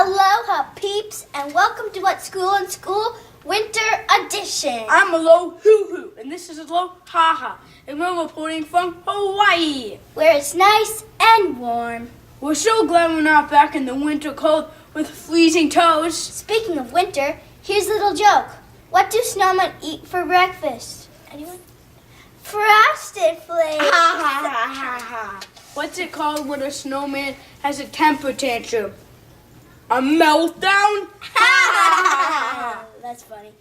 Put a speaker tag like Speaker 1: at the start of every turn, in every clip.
Speaker 1: Aloha, peeps, and welcome to What School in School Winter Edition.
Speaker 2: I'm Alohu, and this is Aloha, and we're reporting from Hawaii,
Speaker 1: where it's nice and warm.
Speaker 2: We're so glad we're not back in the winter cold with freezing toes.
Speaker 1: Speaking of winter, here's a little joke. What do snowmen eat for breakfast? Anyone? Frosted Flakes.
Speaker 2: What's it called when a snowman has a temper tantrum? A meltdown?
Speaker 1: That's funny.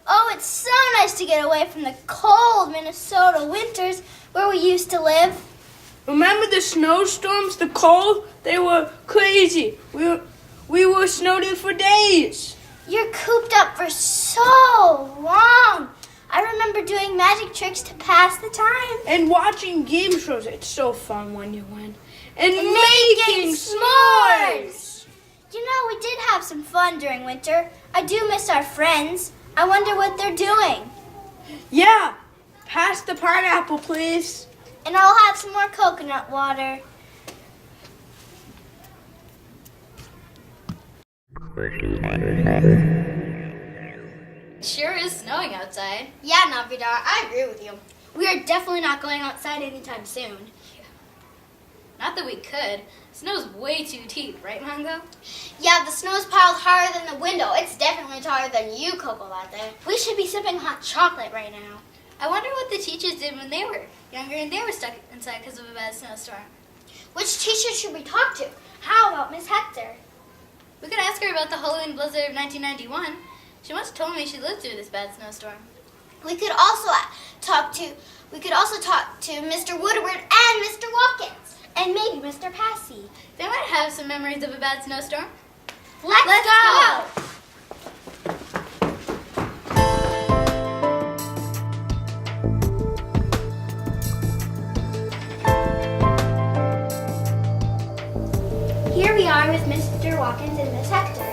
Speaker 1: Oh, it's so nice to get away from the cold Minnesota winters where we used to live.
Speaker 2: Remember the snowstorms, the cold? They were crazy. We were snowed in for days.
Speaker 1: You're cooped up for so long. I remember doing magic tricks to pass the time.
Speaker 2: And watching game shows. It's so fun when you win. And making s'mores.
Speaker 1: You know, we did have some fun during winter. I do miss our friends. I wonder what they're doing.
Speaker 2: Yeah. Pass the pineapple, please.
Speaker 1: And I'll have some more coconut water.
Speaker 3: Sure is snowing outside.
Speaker 1: Yeah, Navidar, I agree with you. We are definitely not going outside anytime soon.
Speaker 3: Not that we could. Snow's way too deep, right, Mango?
Speaker 1: Yeah, the snow's piled higher than the window. It's definitely taller than you, Coco Latte. We should be sipping hot chocolate right now.
Speaker 3: I wonder what the teachers did when they were younger and they were stuck inside because of a bad snowstorm.
Speaker 1: Which teacher should we talk to? How about Miss Hector?
Speaker 3: We could ask her about the Halloween blizzard of 1991. She once told me she lived through this bad snowstorm.
Speaker 1: We could also talk to Mr. Woodward and Mr. Watkins. And maybe Mr. Passy.
Speaker 3: They might have some memories of a bad snowstorm.
Speaker 1: Let's go! Here we are with Mr. Watkins and Miss Hector.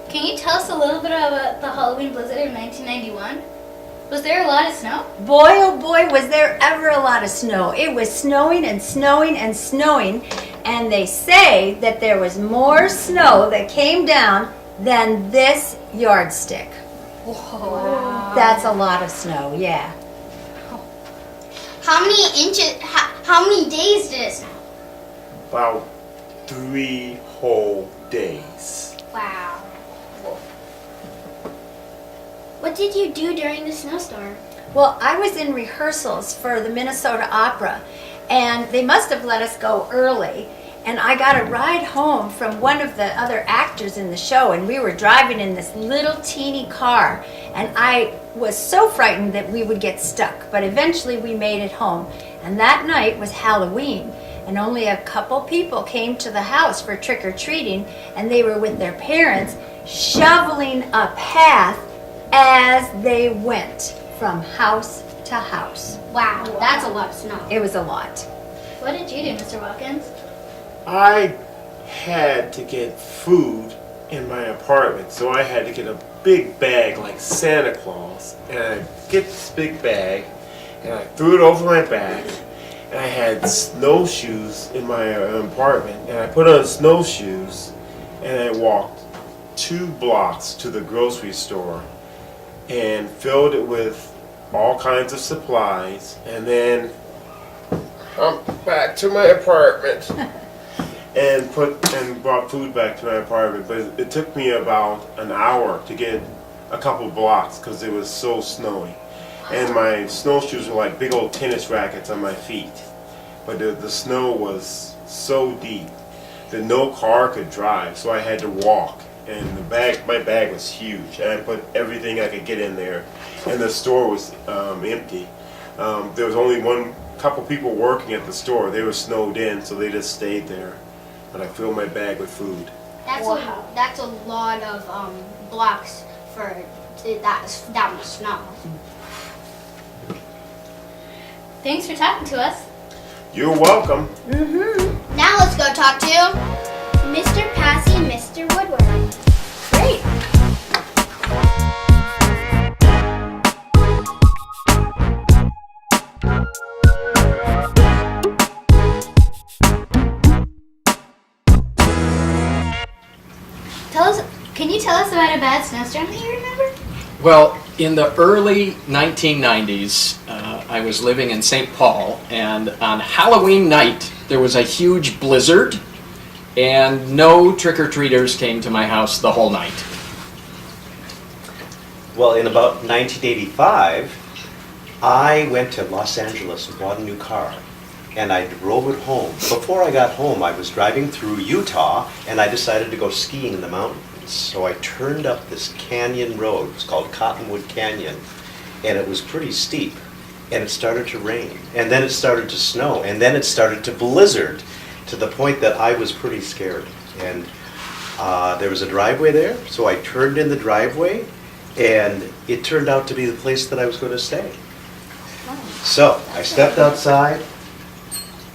Speaker 3: Can you tell us a little bit about the Halloween blizzard of 1991? Was there a lot of snow?
Speaker 4: Boy, oh boy, was there ever a lot of snow. It was snowing and snowing and snowing, and they say that there was more snow that came down than this yardstick.
Speaker 3: Wow.
Speaker 4: That's a lot of snow, yeah.
Speaker 1: How many inches, how many days did it snow?
Speaker 5: About 3 whole days.
Speaker 1: Wow. What did you do during the snowstorm?
Speaker 4: Well, I was in rehearsals for the Minnesota Opera, and they must have let us go early. And I got a ride home from one of the other actors in the show, and we were driving in this little teeny car. And I was so frightened that we would get stuck, but eventually we made it home. And that night was Halloween, and only a couple people came to the house for trick-or-treating, and they were with their parents shoveling a path as they went from house to house.
Speaker 1: Wow, that's a lot of snow.
Speaker 4: It was a lot.
Speaker 3: What did you do, Mr. Watkins?
Speaker 5: I had to get food in my apartment, so I had to get a big bag like Santa Claus, and I get this big bag, and I threw it over my back, and I had snowshoes in my apartment, and I put on snowshoes, and I walked 2 blocks to the grocery store, and filled it with all kinds of supplies, and then back to my apartment and brought food back to my apartment. But it took me about an hour to get a couple blocks because it was so snowy, and my snowshoes were like big old tennis rackets on my feet. But the snow was so deep that no car could drive, so I had to walk. And my bag was huge, and I put everything I could get in there, and the store was empty. There was only couple people working at the store. They were snowed in, so they just stayed there. But I filled my bag with food.
Speaker 1: That's a lot of blocks for that much snow.
Speaker 3: Thanks for talking to us.
Speaker 5: You're welcome.
Speaker 1: Now let's go talk to Mr. Passy and Mr. Woodward.
Speaker 3: Great. a bad snowstorm that you remember?
Speaker 6: Well, in the early 1990s, I was living in St. Paul, and on Halloween night, there was a huge blizzard, and no trick-or-treaters came to my house the whole night.
Speaker 7: Well, in about 1985, I went to Los Angeles and bought a new car. And I drove it home. Before I got home, I was driving through Utah, and I decided to go skiing in the mountains. So I turned up this canyon road. It's called Cottonwood Canyon. And it was pretty steep. And it started to rain. And then it started to snow. And then it started to blizzard to the point that I was pretty scared. And there was a driveway there, so I turned in the driveway, and it turned out to be the place that I was going to stay. So I stepped outside,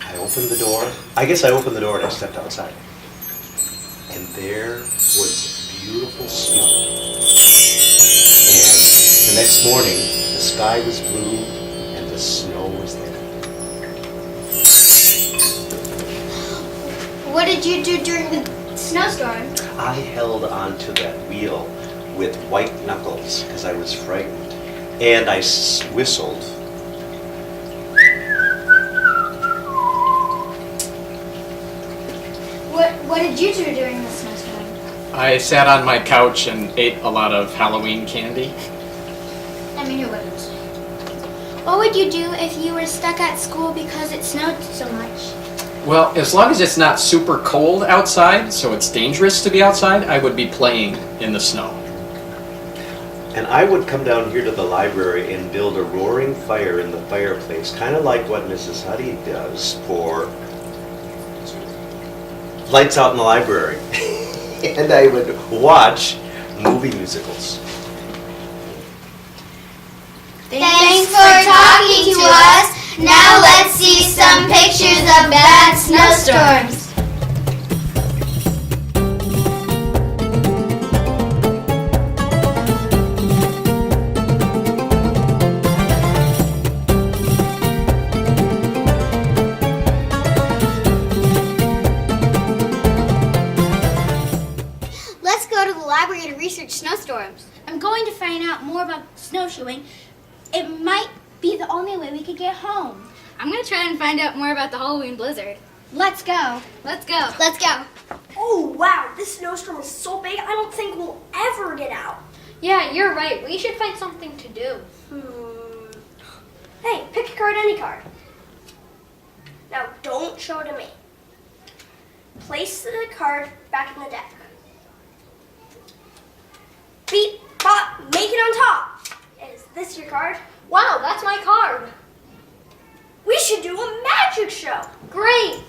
Speaker 7: I opened the door. I guess I opened the door and I stepped outside. And there was beautiful snow. And the next morning, the sky was blue and the snow was there.
Speaker 1: What did you do during the snowstorm?
Speaker 7: I held onto that wheel with white knuckles because I was frightened. And I whistled.
Speaker 1: What did you do during the snowstorm?
Speaker 6: I sat on my couch and ate a lot of Halloween candy.
Speaker 1: I mean, you wouldn't. What would you do if you were stuck at school because it snowed so much?
Speaker 6: Well, as long as it's not super cold outside, so it's dangerous to be outside, I would be playing in the snow.
Speaker 7: And I would come down here to the library and build a roaring fire in the fireplace, kind of like what Mrs. Huddy does for Lights Out in the Library. And I would watch movie musicals.
Speaker 1: Thanks for talking to us. Now let's see some pictures of bad snowstorms. Let's go to the library to research snowstorms. I'm going to find out more about snowshoeing. It might be the only way we could get home.
Speaker 3: I'm gonna try and find out more about the Halloween blizzard.
Speaker 1: Let's go.
Speaker 3: Let's go.
Speaker 1: Let's go.
Speaker 8: Oh, wow, this snowstorm is so big, I don't think we'll ever get out.
Speaker 9: Yeah, you're right. We should find something to do.
Speaker 8: Hey, pick a card, any card. Now, don't show it to me. Place the card back in the deck. Beep, bop, make it on top. Is this your card?
Speaker 9: Wow, that's my card.
Speaker 8: We should do a magic show.
Speaker 9: Great.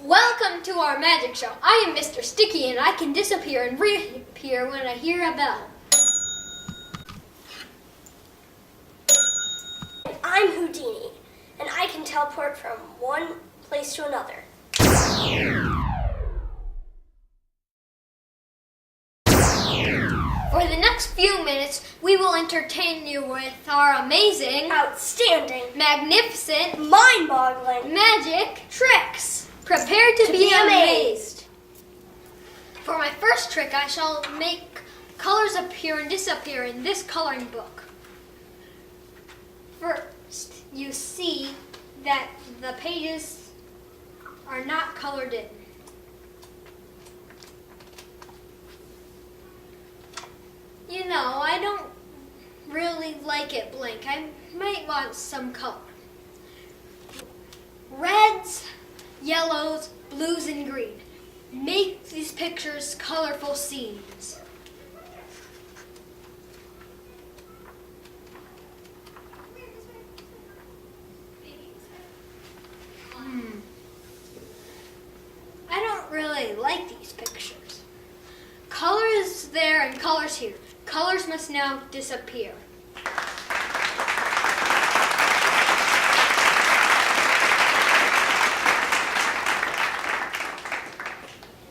Speaker 9: Welcome to our magic show. I am Mr. Sticky, and I can disappear and reappear when I hear a bell.
Speaker 8: And I'm Houdini, and I can teleport from one place to another.
Speaker 9: For the next few minutes, we will entertain you with our amazing,
Speaker 8: Outstanding,
Speaker 9: magnificent,
Speaker 8: mind-boggling
Speaker 9: magic
Speaker 8: tricks.
Speaker 9: Prepare to be
Speaker 8: amazed.
Speaker 9: For my first trick, I shall make colors appear and disappear in this coloring book. First, you see that the pages are not colored in. You know, I don't really like it blank. I might want some color. Reds, yellows, blues, and green. Make these pictures colorful scenes. I don't really like these pictures. Colors there and colors here. Colors must now disappear.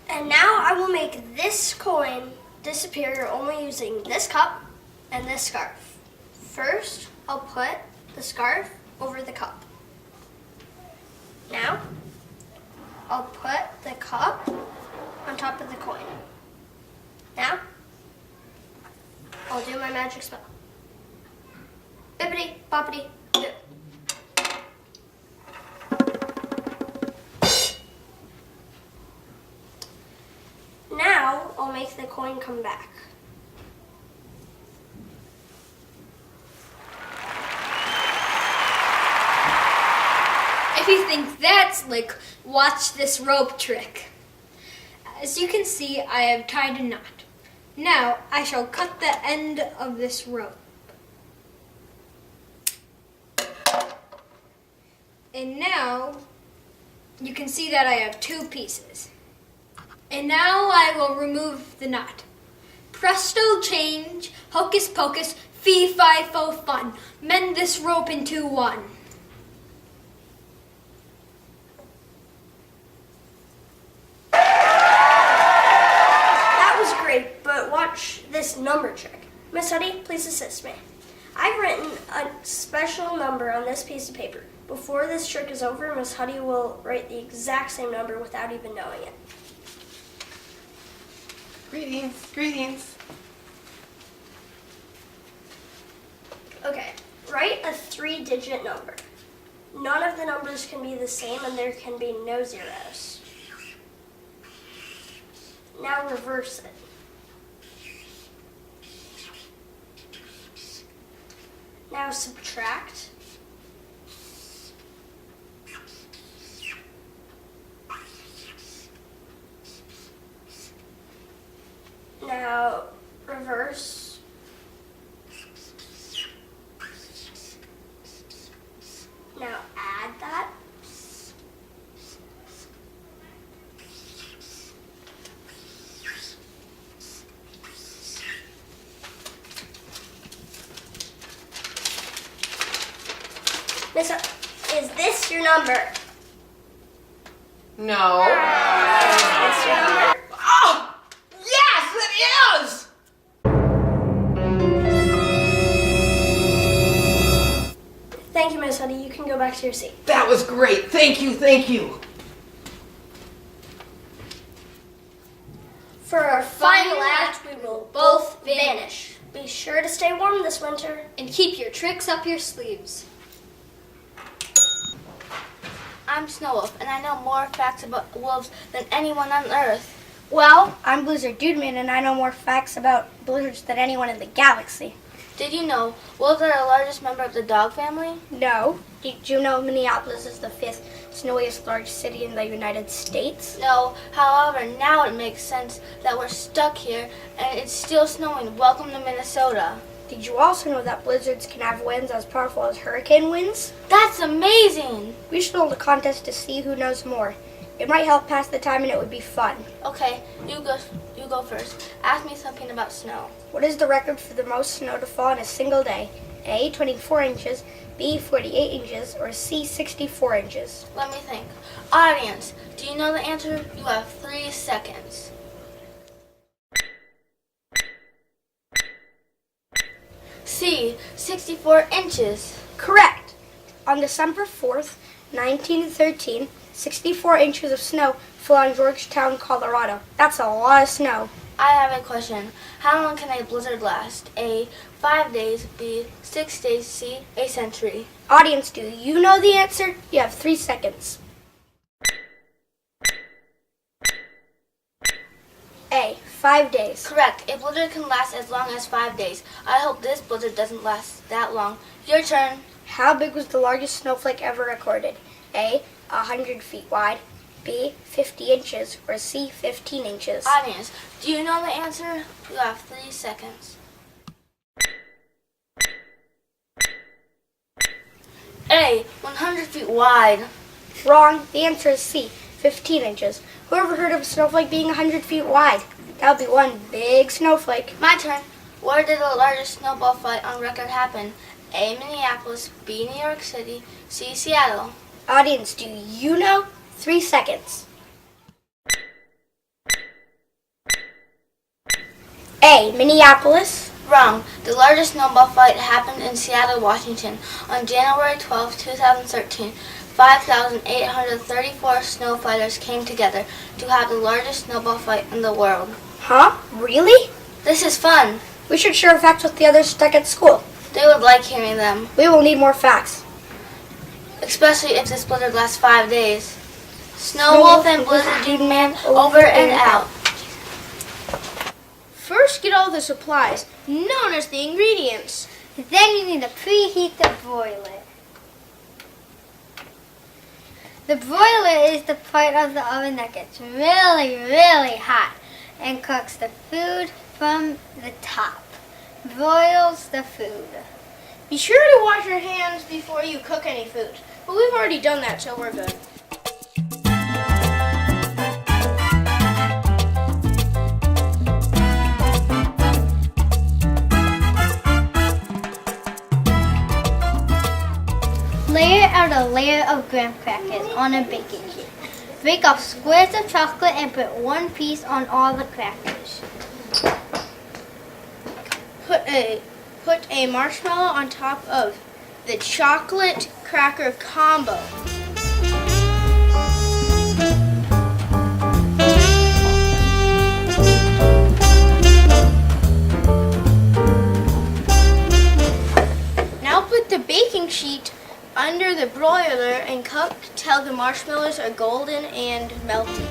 Speaker 8: And now I will make this coin disappear only using this cup and this scarf. First, I'll put the scarf over the cup. Now, I'll put the cup on top of the coin. Now, I'll do my magic spell. Bippity boppity boo. Now, I'll make the coin come back.
Speaker 9: If you think that's slick, watch this rope trick. As you can see, I have tied a knot. Now, I shall cut the end of this rope. And now, you can see that I have 2 pieces. And now I will remove the knot. Presto change, hocus pocus, fee fi fo fun. Mend this rope into one.
Speaker 8: That was great, but watch this number trick. Miss Huddy, please assist me. I've written a special number on this piece of paper. Before this trick is over, Miss Huddy will write the exact same number without even knowing it.
Speaker 2: Greetings, greetings.
Speaker 8: Okay, write a 3-digit number. None of the numbers can be the same and there can be no zeros. Now reverse it. Now subtract. Now reverse. Now add that. Miss, is this your number?
Speaker 2: No.
Speaker 8: Is this your number?
Speaker 2: Oh, yes, it is.
Speaker 8: Thank you, Miss Huddy. You can go back to your seat.
Speaker 2: That was great. Thank you, thank you.
Speaker 8: For our final act, we will both vanish. Be sure to stay warm this winter.
Speaker 9: And keep your tricks up your sleeves.
Speaker 1: I'm Snow Wolf, and I know more facts about wolves than anyone on Earth. Well, I'm Blizzard Dudeman, and I know more facts about blizzards than anyone in the galaxy. Did you know wolves are the largest member of the dog family? No. Did you know Minneapolis is the 5th snowiest large city in the United States? No. However, now it makes sense that we're stuck here, and it's still snowing. Welcome to Minnesota. Did you also know that blizzards can have winds as powerful as hurricane winds? That's amazing! We should hold a contest to see who knows more. It might help pass the time and it would be fun. Okay, you go first. Ask me something about snow. What is the record for the most snow to fall in a single day? A, 24 inches, B, 48 inches, or C, 64 inches? Let me think. Audience, do you know the answer? You have 3 seconds. C, 64 inches. Correct. On December 4th, 1913, 64 inches of snow fell on Georgetown, Colorado. That's a lot of snow. I have a question. How long can a blizzard last? A, 5 days, B, 6 days, C, a century. Audience, do you know the answer? You have 3 seconds. A, 5 days. Correct. A blizzard can last as long as 5 days. I hope this blizzard doesn't last that long. Your turn. How big was the largest snowflake ever recorded? A, 100 feet wide, B, 50 inches, or C, 15 inches. Audience, do you know the answer? You have 3 seconds. A, 100 feet wide. Wrong. The answer is C, 15 inches. Who ever heard of a snowflake being 100 feet wide? That would be one big snowflake. My turn. Where did the largest snowball fight on record happen? A, Minneapolis, B, New York City, C, Seattle. Audience, do you know? 3 seconds. A, Minneapolis. Wrong. The largest snowball fight happened in Seattle, Washington on January 12, 2013. 5,834 snow fighters came together to have the largest snowball fight in the world.
Speaker 8: Huh? Really?
Speaker 1: This is fun.
Speaker 8: We should share facts with the others stuck at school.
Speaker 1: They would like hearing them,
Speaker 8: We will need more facts.
Speaker 1: especially if this blizzard lasts 5 days. Snow Wolf and Blizzard Dude Man over and out.
Speaker 2: First, get all the supplies, known as the ingredients.
Speaker 9: Then you need to preheat the broiler. The broiler is the part of the oven that gets really, really hot and cooks the food from the top. Broils the food.
Speaker 2: Be sure to wash your hands before you cook any food. But we've already done that, so we're good.
Speaker 9: Layer out a layer of graham crackers on a baking sheet. Break off squares of chocolate and put one piece on all the crackers.
Speaker 2: Put a marshmallow on top of the chocolate cracker combo. Now put the baking sheet under the broiler and cook till the marshmallows are golden and melty.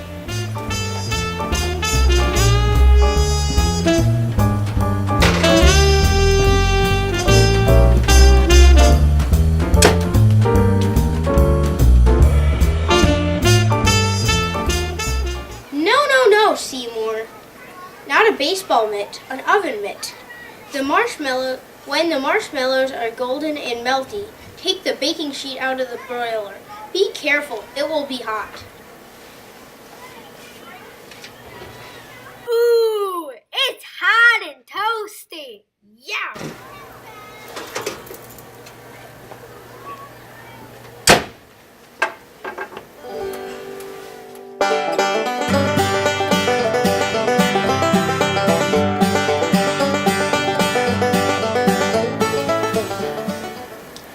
Speaker 2: No, Seymour. Not a baseball mitt, an oven mitt. When the marshmallows are golden and melty, take the baking sheet out of the broiler. Be careful, it will be hot.
Speaker 9: Ooh, it's hot and toasty. Yeah.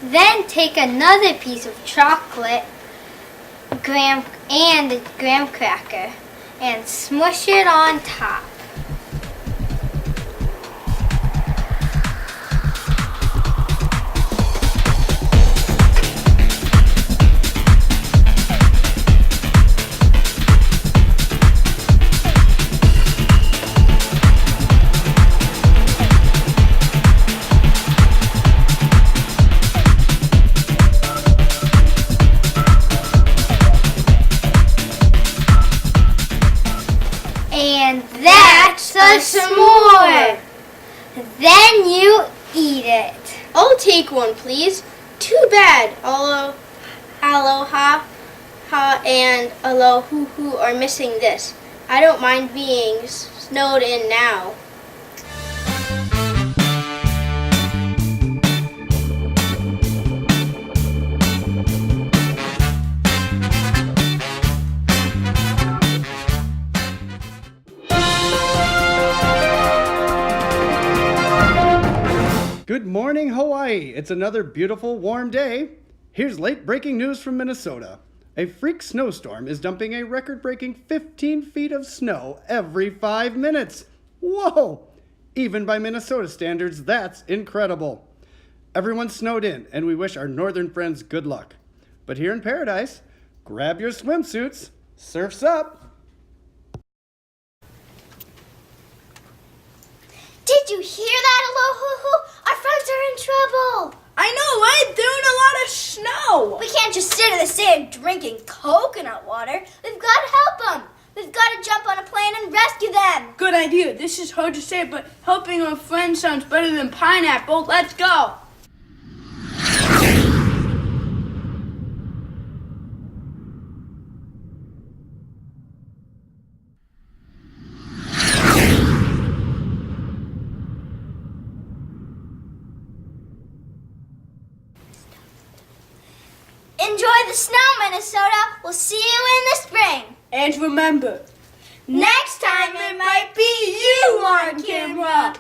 Speaker 9: Then take another piece of chocolate graham cracker and smush it on top. And that's a s'more. Then you eat it.
Speaker 2: I'll take one, please. Too bad Aloha and Alohu are missing this. I don't mind being snowed in now.
Speaker 10: Good morning, Hawaii. It's another beautiful, warm day. Here's late breaking news from Minnesota. A freak snowstorm is dumping a record-breaking 15 feet of snow every 5 minutes. Whoa! Even by Minnesota standards, that's incredible. Everyone's snowed in, and we wish our northern friends good luck. But here in paradise, grab your swimsuits. Surf's up!
Speaker 1: Did you hear that, Alohu? Our friends are in trouble.
Speaker 2: I know, right? They're in a lot of snow.
Speaker 8: We can't just sit in the sand drinking coconut water. We've got to help them. We've got to jump on a plane and rescue them.
Speaker 2: Good idea. This is hard to say, but helping our friends sounds better than pineapple. Let's go.
Speaker 8: Enjoy the snow, Minnesota. We'll see you in the spring.
Speaker 2: And remember,
Speaker 8: Next time it might be you on camera.